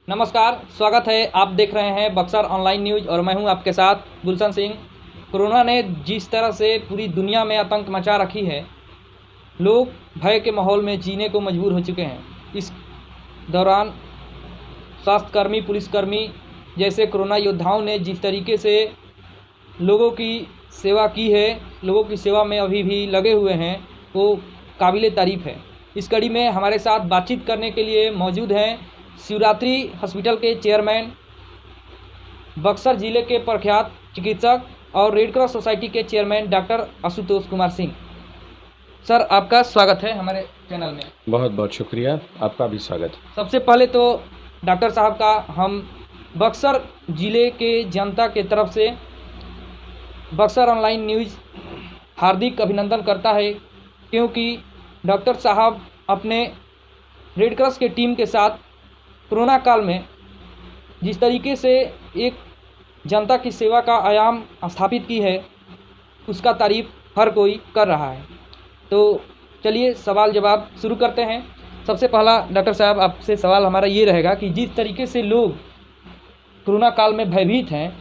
नमस्कार, स्वागत है। आप देख रहे हैं बक्सर ऑनलाइन न्यूज़ और मैं हूं आपके साथ गुलशन सिंह। कोरोना ने जिस तरह से पूरी दुनिया में आतंक मचा रखी है, लोग भय के माहौल में जीने को मजबूर हो चुके हैं। इस दौरान स्वास्थ्यकर्मी, पुलिसकर्मी जैसे कोरोना योद्धाओं ने जिस तरीके से लोगों की सेवा की है, लोगों की सेवा में अभी भी लगे हुए हैं, वो काबिले तारीफ़ है। इस कड़ी में हमारे साथ बातचीत करने के लिए मौजूद हैं शिवरात्रि हॉस्पिटल के चेयरमैन, बक्सर जिले के प्रख्यात चिकित्सक और रेड क्रॉस सोसाइटी के chairman doctor Ashutosh Kumar Singh. Sir, आपका स्वागत है हमारे चैनल में। बहुत बहुत शुक्रिया, आपका भी स्वागत। सबसे पहले तो डॉक्टर साहब का हम बक्सर जिले के जनता के तरफ से बक्सर ऑनलाइन न्यूज़ हार्दिक अभिनंदन करता है, क्योंकि डॉक्टर साहब अपने रेड क्रॉस के टीम के साथ कोरोना काल में जिस तरीके से एक जनता की सेवा का आयाम स्थापित की है, उसका तारीफ हर कोई कर रहा है। तो चलिए सवाल जवाब शुरू करते हैं। सबसे पहला डॉक्टर साहब, आपसे सवाल हमारा ये रहेगा कि जिस तरीके से लोग कोरोना काल में भयभीत हैं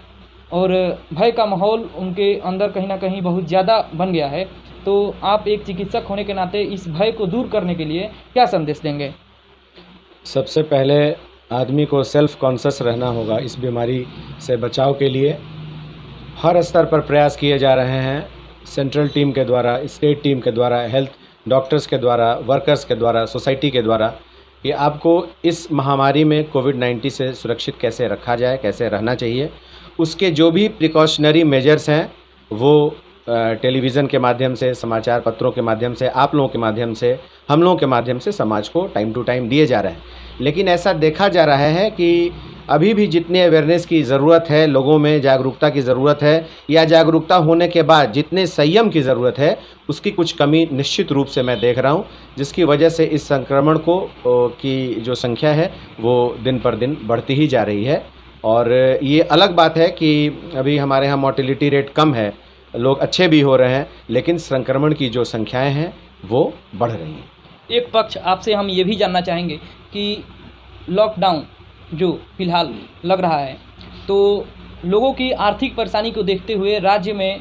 और भय का माहौल उनके अंदर कहीं ना कहीं बहुत ज़्यादा बन गया है, तो आप एक चिकित्सक होने के नाते इस भय को दूर करने के लिए क्या संदेश देंगे? सबसे पहले आदमी को सेल्फ कॉन्शियस रहना होगा। इस बीमारी से बचाव के लिए हर स्तर पर प्रयास किए जा रहे हैं, सेंट्रल टीम के द्वारा, स्टेट टीम के द्वारा, हेल्थ डॉक्टर्स के द्वारा, वर्कर्स के द्वारा, सोसाइटी के द्वारा, कि आपको इस महामारी में कोविड-19 से सुरक्षित कैसे रखा जाए, कैसे रहना चाहिए। उसके जो भी प्रिकॉशनरी मेजर्स हैं वो टेलीविज़न के माध्यम से, समाचार पत्रों के माध्यम से, आप लोगों के माध्यम से, हम लोगों के माध्यम से समाज को टाइम टू टाइम दिए जा रहे हैं। लेकिन ऐसा देखा जा रहा है कि अभी भी जितनी अवेयरनेस की ज़रूरत है, लोगों में जागरूकता की ज़रूरत है, या जागरूकता होने के बाद जितने संयम की ज़रूरत है, उसकी कुछ कमी निश्चित रूप से मैं देख रहा हूँ, जिसकी वजह से इस संक्रमण की जो संख्या है वो दिन पर दिन बढ़ती ही जा रही है। और ये अलग बात है कि अभी हमारे यहाँ मोर्टेलिटी रेट कम है, लोग अच्छे भी हो रहे हैं, लेकिन संक्रमण की जो संख्याएं हैं वो बढ़ रही हैं। एक पक्ष आपसे हम ये भी जानना चाहेंगे कि लॉकडाउन जो फिलहाल लग रहा है, तो लोगों की आर्थिक परेशानी को देखते हुए राज्य में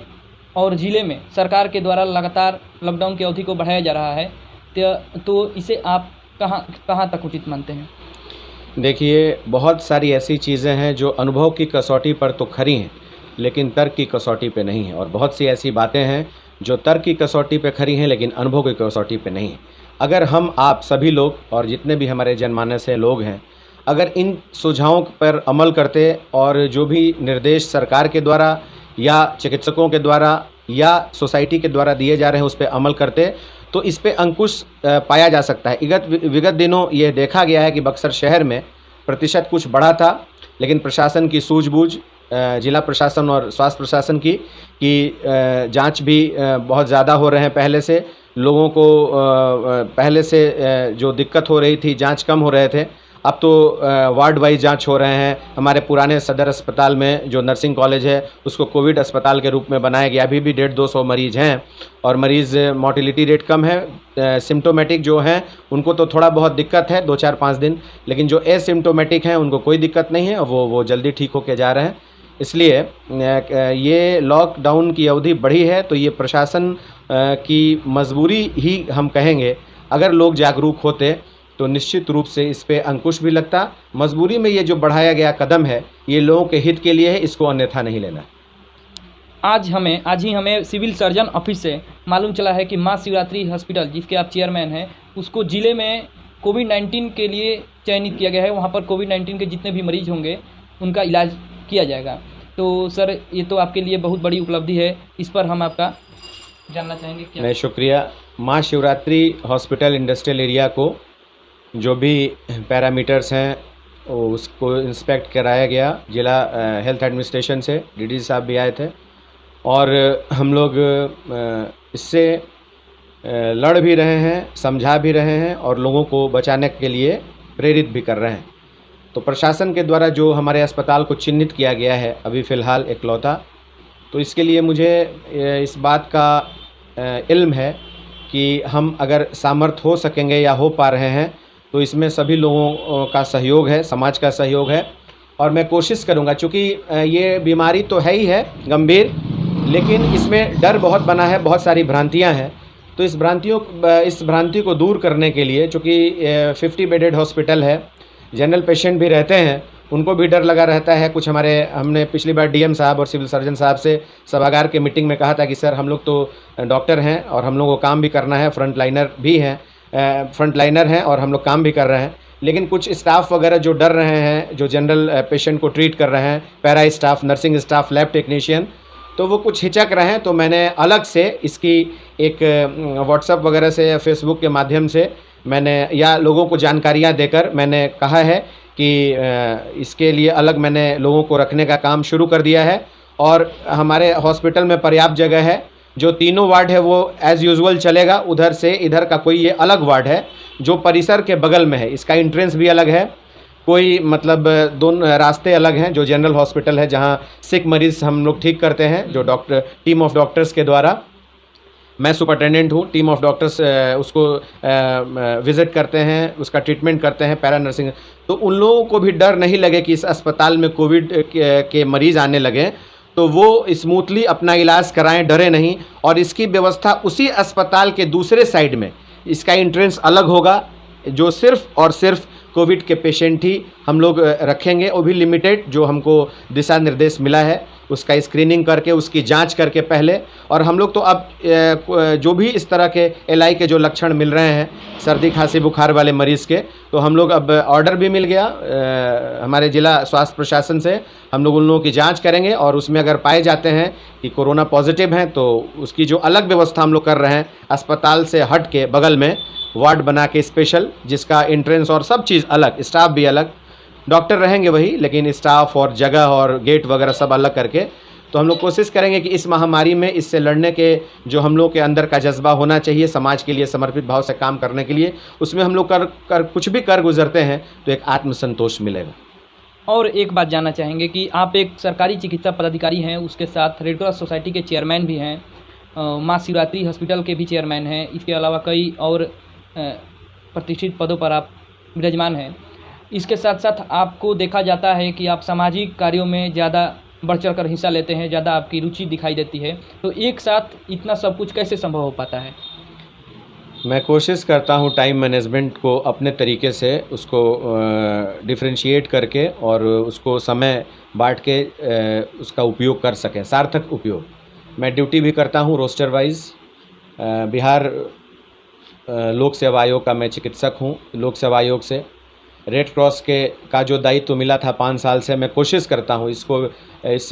और ज़िले में सरकार के द्वारा लगातार लॉकडाउन की अवधि को बढ़ाया जा रहा है, तो इसे आप कहाँ तक उचित मानते हैं? देखिए, बहुत सारी ऐसी चीज़ें हैं जो अनुभव की कसौटी पर तो खरी हैं, लेकिन तर्क की कसौटी पे नहीं है, और बहुत सी ऐसी बातें हैं जो तर्क की कसौटी पे खरी हैं लेकिन अनुभव की कसौटी पे नहीं है। अगर हम, आप सभी लोग और जितने भी हमारे जनमानस से लोग हैं, अगर इन सुझावों पर अमल करते और जो भी निर्देश सरकार के द्वारा या चिकित्सकों के द्वारा या सोसाइटी के द्वारा दिए जा रहे हैं उस पर अमल करते, तो इस पे अंकुश पाया जा सकता है। विगत दिनों ये देखा गया है कि बक्सर शहर में प्रतिशत कुछ बढ़ा था, लेकिन प्रशासन की सूझबूझ, जिला प्रशासन और स्वास्थ्य प्रशासन की जांच भी बहुत ज़्यादा हो रहे हैं पहले से। लोगों को पहले से जो दिक्कत हो रही थी, जांच कम हो रहे थे, अब तो वार्ड वाइज जांच हो रहे हैं। हमारे पुराने सदर अस्पताल में जो नर्सिंग कॉलेज है उसको कोविड अस्पताल के रूप में बनाया गया। अभी भी 150-200 मरीज़ हैं और मरीज़ मोर्टेलिटी रेट कम है। सिम्टोमेटिक जो हैं उनको तो थोड़ा बहुत दिक्कत है, 2-4-5 दिन, लेकिन जो एसिम्टोमेटिक हैं उनको कोई दिक्कत नहीं है, वो जल्दी ठीक होके जा रहे हैं। इसलिए ये लॉकडाउन की अवधि बढ़ी है तो ये प्रशासन की मजबूरी ही हम कहेंगे। अगर लोग जागरूक होते तो निश्चित रूप से इस पे अंकुश भी लगता। मजबूरी में ये जो बढ़ाया गया कदम है ये लोगों के हित के लिए है, इसको अन्यथा नहीं लेना। आज ही हमें सिविल सर्जन ऑफिस से मालूम चला है कि माँ शिवरात्रि हॉस्पिटल, जिसके आप चेयरमैन हैं, उसको ज़िले में कोविड-19 के लिए चयनित किया गया है। वहाँ पर कोविड-19 के जितने भी मरीज होंगे उनका इलाज किया जाएगा। तो सर, ये तो आपके लिए बहुत बड़ी उपलब्धि है, इस पर हम आपका जानना चाहेंगे क्या? मैं शुक्रिया। माँ शिवरात्रि हॉस्पिटल इंडस्ट्रियल एरिया को जो भी पैरामीटर्स हैं उसको इंस्पेक्ट कराया गया जिला हेल्थ एडमिनिस्ट्रेशन से। डीडी साहब भी आए थे और हम लोग इससे लड़ भी रहे हैं, समझा भी रहे हैं और लोगों को बचाने के लिए प्रेरित भी कर रहे हैं। तो प्रशासन के द्वारा जो हमारे अस्पताल को चिन्हित किया गया है अभी फ़िलहाल इकलौता, तो इसके लिए मुझे इस बात का इल्म है कि हम अगर सामर्थ्य हो सकेंगे या हो पा रहे हैं तो इसमें सभी लोगों का सहयोग है, समाज का सहयोग है। और मैं कोशिश करूंगा, चूँकि ये बीमारी तो है ही है गंभीर, लेकिन इसमें डर बहुत बना है, बहुत सारी भ्रांतियां हैं। तो इस भ्रांति को दूर करने के लिए, चूँकि 50 बेडेड हॉस्पिटल है, जनरल पेशेंट भी रहते हैं, उनको भी डर लगा रहता है। कुछ हमने पिछली बार डीएम साहब और सिविल सर्जन साहब से सभागार के मीटिंग में कहा था कि सर हम लोग तो डॉक्टर हैं और हम लोगों को काम भी करना है, फ्रंटलाइनर हैं और हम लोग काम भी कर रहे हैं, लेकिन कुछ स्टाफ वगैरह जो डर रहे हैं, जो जनरल पेशेंट को ट्रीट कर रहे हैं, para staff, nursing staff, lab technician, तो वो कुछ हिचक रहे हैं। तो मैंने अलग से इसकी एक व्हाट्सएप वगैरह से या फेसबुक के माध्यम से मैंने या लोगों को जानकारियां देकर मैंने कहा है कि इसके लिए अलग मैंने लोगों को रखने का काम शुरू कर दिया है। और हमारे हॉस्पिटल में पर्याप्त जगह है, जो तीनों वार्ड है वो एज़ यूजुअल चलेगा, उधर से इधर का कोई ये अलग वार्ड है जो परिसर के बगल में है, इसका एंट्रेंस भी अलग है, कोई मतलब दोनों रास्ते अलग हैं। जो जनरल हॉस्पिटल है जहां सिक मरीज़ हम लोग ठीक करते हैं, जो टीम ऑफ डॉक्टर्स के द्वारा, मैं सुपरिटेंडेंट हूँ, टीम ऑफ डॉक्टर्स उसको विज़िट करते हैं, उसका ट्रीटमेंट करते हैं, पैरा नर्सिंग। तो उन लोगों को भी डर नहीं लगे कि इस अस्पताल में कोविड के मरीज़ आने लगे, तो वो स्मूथली अपना इलाज कराएं, डरे नहीं। और इसकी व्यवस्था उसी अस्पताल के दूसरे साइड में, इसका एंट्रेंस अलग होगा, जो सिर्फ और सिर्फ कोविड के पेशेंट ही हम लोग रखेंगे, वो भी लिमिटेड, जो हमको दिशा निर्देश मिला है उसका स्क्रीनिंग करके, उसकी जांच करके पहले। और हम लोग तो अब जो भी इस तरह के एलआई के जो लक्षण मिल रहे हैं, सर्दी खांसी बुखार वाले मरीज़ के, तो हम लोग अब ऑर्डर भी मिल गया हमारे ज़िला स्वास्थ्य प्रशासन से, हम लोग उन लोगों की जांच करेंगे और उसमें अगर पाए जाते हैं कि कोरोना पॉजिटिव हैं तो उसकी जो अलग व्यवस्था हम लोग कर रहे हैं, अस्पताल से हट के बगल में वार्ड बना के स्पेशल, जिसका एंट्रेंस और सब चीज़ अलग, स्टाफ भी अलग, डॉक्टर रहेंगे वही, लेकिन स्टाफ और जगह और गेट वगैरह सब अलग करके। तो हम लोग कोशिश करेंगे कि इस महामारी में इससे लड़ने के जो हम लोग के अंदर का जज्बा होना चाहिए, समाज के लिए समर्पित भाव से काम करने के लिए, उसमें हम लोग कर कुछ भी कर गुजरते हैं तो एक आत्मसंतोष मिलेगा। और एक बात जानना चाहेंगे कि आप एक सरकारी चिकित्सा पदाधिकारी हैं, उसके साथ रेड क्रॉस सोसाइटी के चेयरमैन भी हैं, माँ शिवरात्रि हॉस्पिटल के भी चेयरमैन हैं, इसके अलावा कई और प्रतिष्ठित पदों पर आप विराजमान हैं। इसके साथ साथ आपको देखा जाता है कि आप सामाजिक कार्यों में ज़्यादा बढ़ चढ़ कर हिस्सा लेते हैं, ज़्यादा आपकी रुचि दिखाई देती है, तो एक साथ इतना सब कुछ कैसे संभव हो पाता है? मैं कोशिश करता हूँ टाइम मैनेजमेंट को अपने तरीके से उसको डिफरेंशिएट करके और उसको समय बांट के उसका उपयोग कर सकें, सार्थक उपयोग। मैं ड्यूटी भी करता हूँ रोस्टर वाइज। बिहार लोक सेवा आयोग का मैं चिकित्सक हूँ। लोक सेवा आयोग से रेड क्रॉस का जो दायित्व मिला था 5 साल से, मैं कोशिश करता हूँ इसको इस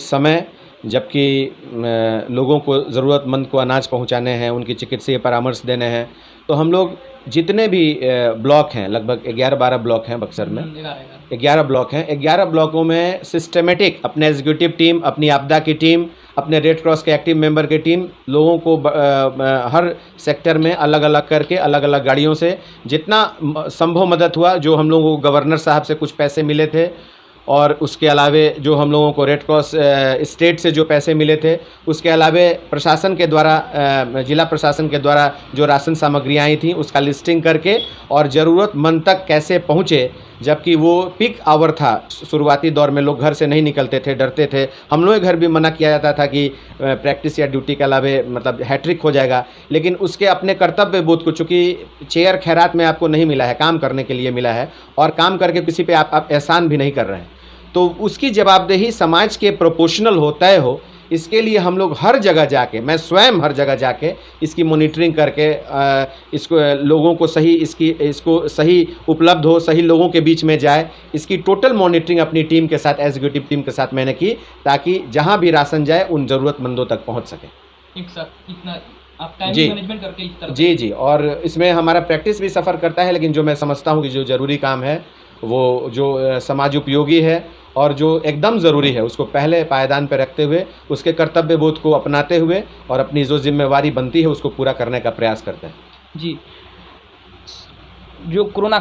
समय, जबकि लोगों को ज़रूरतमंद को अनाज पहुँचाने हैं, उनकी चिकित्सीय परामर्श देने हैं, तो हम लोग जितने भी ब्लॉक हैं, लगभग 11-12 ब्लॉक हैं बक्सर में, 11 ब्लॉक हैं, 11 ब्लॉकों में सिस्टमेटिक अपने एग्जीक्यूटिव टीम, अपनी आपदा की टीम, अपने रेड क्रॉस के एक्टिव मेंबर की टीम, लोगों को हर सेक्टर में अलग अलग करके, अलग अलग गाड़ियों से जितना संभव मदद हुआ, जो हम लोगों को गवर्नर साहब से कुछ पैसे मिले थे और उसके अलावे जो हम लोगों को रेड क्रॉस स्टेट से जो पैसे मिले थे, उसके अलावे प्रशासन के द्वारा, जिला प्रशासन के द्वारा जो राशन सामग्रियाँ आई थी उसका लिस्टिंग करके और ज़रूरतमंद तक कैसे पहुँचे, जबकि वो पीक आवर था। शुरुआती दौर में लोग घर से नहीं निकलते थे, डरते थे, हम लोग घर भी मना किया जाता था कि प्रैक्टिस या ड्यूटी के अलावे मतलब हैट्रिक हो जाएगा, लेकिन उसके अपने कर्तव्य बोध को, चूँकि चेयर खैरात में आपको नहीं मिला है, काम करने के लिए मिला है और काम करके किसी पे आप एहसान भी नहीं कर रहे हैं, तो उसकी जवाबदेही समाज के प्रोपोर्शनल हो, तय हो, इसके लिए हम लोग हर जगह जाके, मैं स्वयं हर जगह जाके इसकी मॉनिटरिंग करके इसको लोगों को इसको सही उपलब्ध हो, सही लोगों के बीच में जाए, इसकी टोटल मॉनिटरिंग अपनी टीम के साथ, एग्जीक्यूटिव टीम के साथ मैंने की, ताकि जहां भी राशन जाए उन ज़रूरतमंदों तक पहुंच सके। एक साथ इतना आप टाइम मैनेजमेंट करके इस तरह? जी, और इसमें हमारा प्रैक्टिस भी सफ़र करता है, लेकिन जो मैं समझता हूँ कि जो ज़रूरी काम है, वो जो समाज उपयोगी है और जो एकदम ज़रूरी है, उसको पहले पायदान पर रखते हुए, उसके कर्तव्य बोध को अपनाते हुए और अपनी जो जिम्मेवारी बनती है उसको पूरा करने का प्रयास करते हैं। जी, जो कोरोना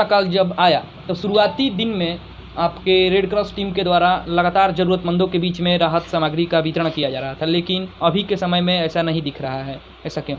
काल जब आया तो शुरुआती दिन में आपके रेड क्रॉस टीम के द्वारा लगातार ज़रूरतमंदों के बीच में राहत सामग्री का वितरण किया जा रहा था, लेकिन अभी के समय में ऐसा नहीं दिख रहा है, ऐसा क्यों?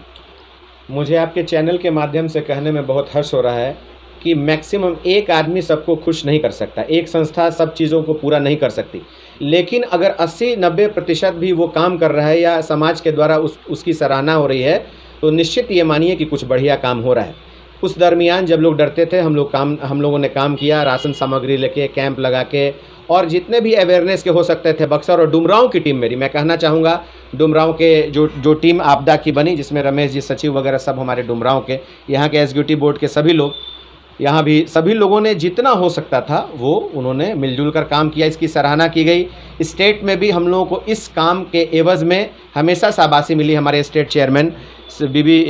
मुझे आपके चैनल के माध्यम से कहने में बहुत हर्ष हो रहा है कि मैक्सिमम एक आदमी सबको खुश नहीं कर सकता, एक संस्था सब चीज़ों को पूरा नहीं कर सकती, लेकिन अगर 80-90% भी वो काम कर रहा है या समाज के द्वारा उसकी सराहना हो रही है, तो निश्चित ये मानिए कि कुछ बढ़िया काम हो रहा है। उस दरमियान जब लोग डरते थे, हम लोगों ने काम किया, राशन सामग्री लेके, कैंप लगा के, और जितने भी अवेयरनेस के हो सकते थे। बक्सर और डुमरांव की टीम मेरी, मैं कहना चाहूँगा डुमरांव के जो टीम आपदा की बनी, जिसमें रमेश जी सचिव वगैरह सब हमारे डुमरांव के, यहाँ के एग्जीक्यूटिव बोर्ड के सभी लोग, यहाँ भी सभी लोगों ने जितना हो सकता था वो उन्होंने मिलजुल कर काम किया, इसकी सराहना की गई। स्टेट में भी हम लोगों को इस काम के एवज़ में हमेशा शाबाशी मिली। हमारे स्टेट चेयरमैन बीबी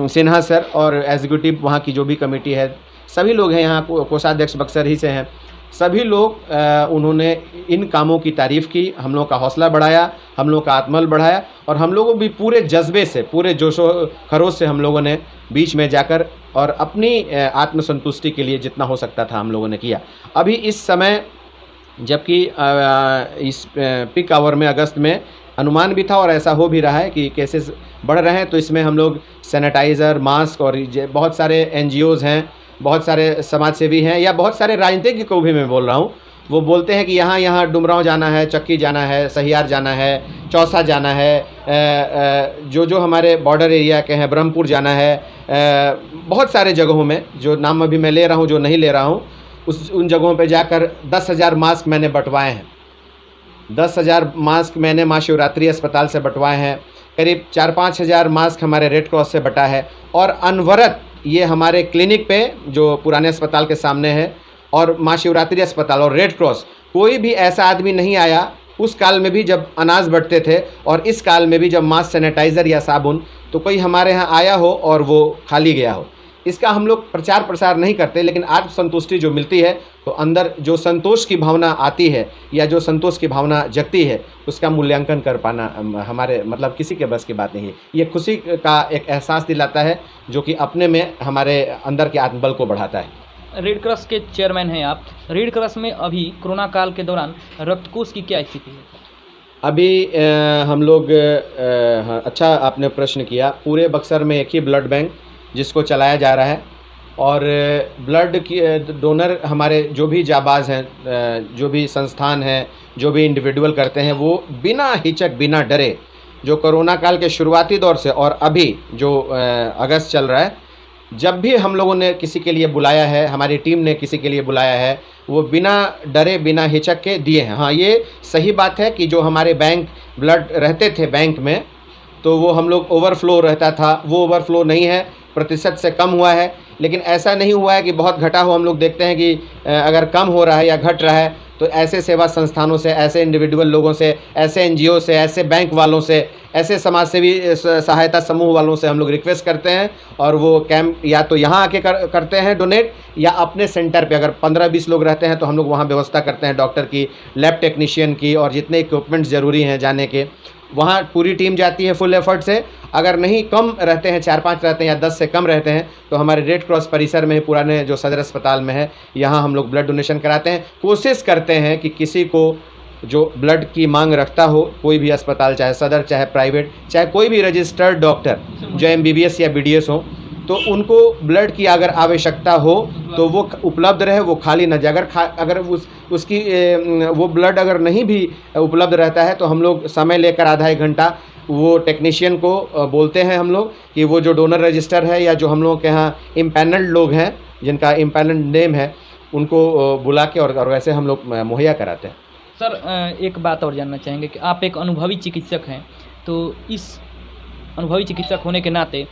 सिन्हा सर और एग्जीक्यूटिव वहाँ की जो भी कमेटी है, सभी लोग हैं, यहाँ कोषाध्यक्ष बक्सर ही से हैं, सभी लोग उन्होंने इन कामों की तारीफ़ की, हम लोगों का हौसला बढ़ाया, हम लोगों का आत्मबल बढ़ाया, और हम लोगों भी पूरे जज्बे से, पूरे जोशो खरोश से हम लोगों ने बीच में जाकर और अपनी आत्मसंतुष्टि के लिए जितना हो सकता था हम लोगों ने किया। अभी इस समय जबकि इस पीक आवर में अगस्त में अनुमान भी था और ऐसा हो भी रहा है कि केसेस बढ़ रहे हैं, तो इसमें हम लोग सैनिटाइज़र, मास्क और बहुत सारे एनजीओज़ हैं, बहुत सारे समाजसेवी हैं, या बहुत सारे राजनीतिज्ञ को भी मैं बोल रहा हूँ, वो बोलते हैं कि यहाँ डुमरांव जाना है, चक्की जाना है, सहियार जाना है, चौसा जाना है, जो हमारे बॉर्डर एरिया के हैं, ब्रह्मपुर जाना है, बहुत सारे जगहों में, जो नाम अभी मैं ले रहा हूँ, जो नहीं ले रहा हूँ, उन जगहों पे जाकर 10,000 मास्क मैंने बंटवाए हैं। 10,000 मास्क मैंने माँ शिवरात्रि अस्पताल से बंटवाए हैं। करीब 4-5 हज़ार मास्क हमारे रेड क्रॉस से बटा है, और अनवरत ये हमारे क्लिनिक पे जो पुराने अस्पताल के सामने है, और माँ शिवरात्रि अस्पताल और रेड क्रॉस, कोई भी ऐसा आदमी नहीं आया उस काल में भी जब अनाज बंटते थे, और इस काल में भी जब मास्क, सैनिटाइज़र या साबुन, तो कोई हमारे यहाँ आया हो और वो खाली गया हो। इसका हम लोग प्रचार प्रसार नहीं करते, लेकिन आत्मसंतुष्टि जो मिलती है, तो अंदर जो संतोष की भावना आती है या जो संतोष की भावना जगती है, उसका मूल्यांकन कर पाना हमारे मतलब किसी के बस की बात नहीं है। ये खुशी का एक एहसास दिलाता है, जो कि अपने में हमारे अंदर के आत्मबल को बढ़ाता है। रेड क्रॉस के चेयरमैन हैं आप। रेड क्रॉस में अभी कोरोना काल के दौरान रक्तकोष की क्या स्थिति है? अभी हम लोग अच्छा आपने प्रश्न किया। पूरे बक्सर में एक ही ब्लड बैंक जिसको चलाया जा रहा है, और ब्लड की डोनर हमारे जो भी जाबाज़ हैं, जो भी संस्थान हैं, जो भी इंडिविजुअल करते हैं, वो बिना हिचक, बिना डरे, जो कोरोना काल के शुरुआती दौर से और अभी जो अगस्त चल रहा है, जब भी हम लोगों ने किसी के लिए बुलाया है, हमारी टीम ने किसी के लिए बुलाया है, वो बिना डरे, बिना हिचक के दिए हैं। हाँ, ये सही बात है कि जो हमारे बैंक ब्लड रहते थे बैंक में, तो वो हम लोग ओवरफ्लो रहता था, वो ओवरफ्लो नहीं है, प्रतिशत से कम हुआ है। लेकिन ऐसा नहीं हुआ है कि बहुत घटा हो। हम लोग देखते हैं कि अगर कम हो रहा है या घट रहा है, तो ऐसे सेवा संस्थानों से, ऐसे इंडिविजुअल लोगों से, ऐसे एनजीओ से, ऐसे बैंक वालों से, ऐसे समाजसेवी सहायता समूह वालों से हम लोग रिक्वेस्ट करते हैं, और वो कैंप या तो यहाँ आके करते हैं डोनेट, या अपने सेंटर पे अगर 15-20 लोग रहते हैं तो हम लोग वहाँ व्यवस्था करते हैं डॉक्टर की, लैब टेक्नीशियन की, और जितने इक्विपमेंट्स ज़रूरी हैं जाने के, वहाँ पूरी टीम जाती है फुल एफर्ट से। अगर नहीं कम रहते हैं, 4-5 रहते हैं या 10 से कम रहते हैं, तो हमारे रेड क्रॉस परिसर में ही पुराने जो सदर अस्पताल में है, यहाँ हम लोग ब्लड डोनेशन कराते हैं। कोशिश करते हैं कि किसी को जो ब्लड की मांग रखता हो, कोई भी अस्पताल, चाहे सदर, चाहे प्राइवेट, चाहे कोई भी रजिस्टर्ड डॉक्टर जो MBBS या BDS हो, तो उनको ब्लड की अगर आवश्यकता हो तो वो उपलब्ध रहे, वो खाली न जाए। अगर उसकी वो ब्लड अगर नहीं भी उपलब्ध रहता है, तो हम लोग समय लेकर आधा 1 घंटा वो टेक्नीशियन को बोलते हैं हम लोग कि वो जो डोनर रजिस्टर है, या जो हम लोग के यहाँ इम्पैनल्ड लोग हैं जिनका इम्पैनल्ड नेम है, उनको बुला के और वैसे हम लोग मुहैया कराते हैं। सर, एक बात और जानना चाहेंगे कि आप एक अनुभवी चिकित्सक हैं, तो इस अनुभवी चिकित्सक होने के नाते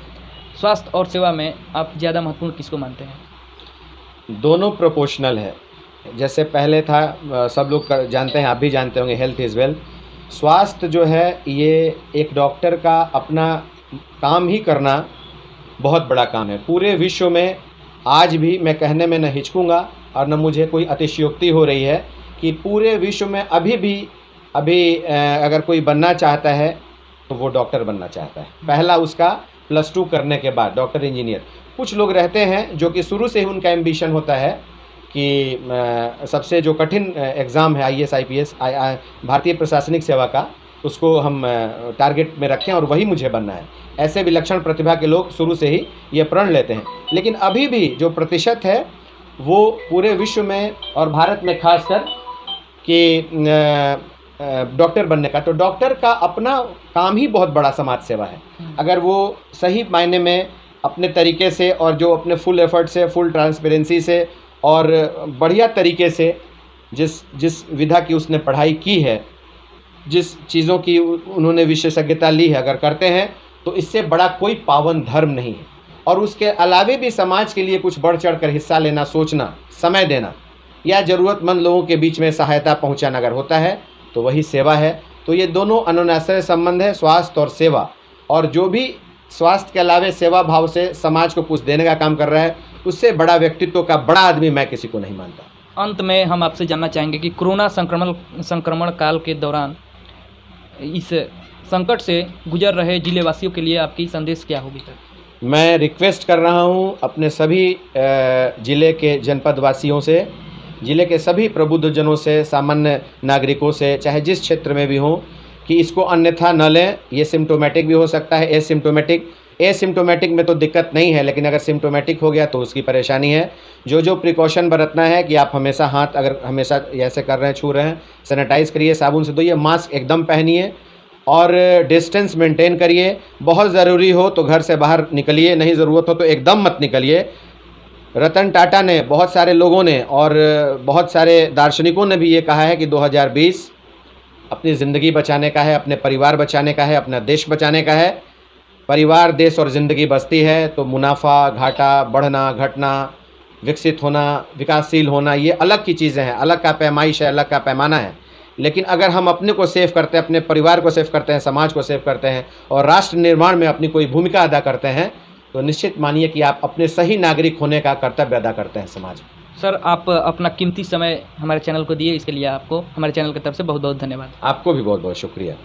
स्वास्थ्य और सेवा में आप ज़्यादा महत्वपूर्ण किसको मानते हैं? दोनों प्रोपोर्शनल है। जैसे पहले था, सब लोग जानते हैं, आप भी जानते होंगे, हेल्थ इज़ वेल्थ। स्वास्थ्य जो है, ये एक डॉक्टर का अपना काम ही करना बहुत बड़ा काम है। पूरे विश्व में आज भी मैं कहने में न हिचकूँगा और न मुझे कोई अतिशयोक्ति हो रही है कि पूरे विश्व में अभी अगर कोई बनना चाहता है तो वो डॉक्टर बनना चाहता है। पहला उसका +2 करने के बाद डॉक्टर, इंजीनियर। कुछ लोग रहते हैं जो कि शुरू से ही उनका एम्बिशन होता है कि सबसे जो कठिन एग्ज़ाम है IAS IPS भारतीय प्रशासनिक सेवा का, उसको हम टारगेट में रखें और वही मुझे बनना है। ऐसे विलक्षण प्रतिभा के लोग शुरू से ही ये प्रण लेते हैं। लेकिन अभी भी जो प्रतिशत है वो पूरे विश्व में और भारत में खासकर कि डॉक्टर बनने का, तो डॉक्टर का अपना काम ही बहुत बड़ा समाज सेवा है। अगर वो सही मायने में अपने तरीके से और जो अपने फुल एफर्ट से, फुल ट्रांसपेरेंसी से और बढ़िया तरीके से जिस विधा की उसने पढ़ाई की है, जिस चीज़ों की उन्होंने विशेषज्ञता ली है, अगर करते हैं तो इससे बड़ा कोई पावन धर्म नहीं है। और उसके अलावे भी समाज के लिए कुछ बढ़ चढ़ कर हिस्सा लेना, सोचना, समय देना या ज़रूरतमंद लोगों के बीच में सहायता पहुंचाना अगर होता है तो वही सेवा है। तो ये दोनों अन्योन्याश्रय संबंध है, स्वास्थ्य और सेवा। और जो भी स्वास्थ्य के अलावे सेवा भाव से समाज को कुछ देने का काम कर रहा है, उससे बड़ा व्यक्तित्व का बड़ा आदमी मैं किसी को नहीं मानता। अंत में हम आपसे जानना चाहेंगे कि कोरोना संक्रमण काल के दौरान इस संकट से गुजर रहे जिले वासियों के लिए आपकी संदेश क्या होगी? मैं रिक्वेस्ट कर रहा हूं अपने सभी ज़िले के जनपद वासियों से, ज़िले के सभी प्रबुद्धजनों से, सामान्य नागरिकों से, चाहे जिस क्षेत्र में भी हों, कि इसको अन्यथा न लें। ये सिम्टोमेटिक भी हो सकता है, एसिम्टोमेटिक में तो दिक्कत नहीं है, लेकिन अगर सिम्टोमेटिक हो गया तो उसकी परेशानी है। जो प्रिकॉशन बरतना है कि आप हमेशा हाथ अगर हमेशा ऐसे कर रहे हैं, छू रहे हैं, सैनिटाइज़ करिए, साबुन से धोइए, मास्क एकदम पहनिए और डिस्टेंस मेंटेन करिए। बहुत ज़रूरी हो तो घर से बाहर निकलिए, नहीं ज़रूरत हो तो एकदम मत निकलिए। रतन टाटा ने, बहुत सारे लोगों ने और बहुत सारे दार्शनिकों ने भी ये कहा है कि 2020 अपनी ज़िंदगी बचाने का है, अपने परिवार बचाने का है, अपना देश बचाने का है। परिवार, देश और ज़िंदगी बचती है तो मुनाफा, घाटा, बढ़ना, घटना, विकसित होना, विकासशील होना, ये अलग की चीज़ें हैं, अलग का पैमाइश है, अलग का पैमाना है। लेकिन अगर हम अपने को सेव करते हैं, अपने परिवार को सेव करते हैं, समाज को सेव करते हैं और राष्ट्र निर्माण में अपनी कोई भूमिका अदा करते हैं, तो निश्चित मानिए कि आप अपने सही नागरिक होने का कर्तव्य अदा करते हैं समाज में। सर, आप अपना कीमती समय हमारे चैनल को दिए, इसके लिए आपको हमारे चैनल की तरफ से बहुत बहुत धन्यवाद। आपको भी बहुत बहुत शुक्रिया।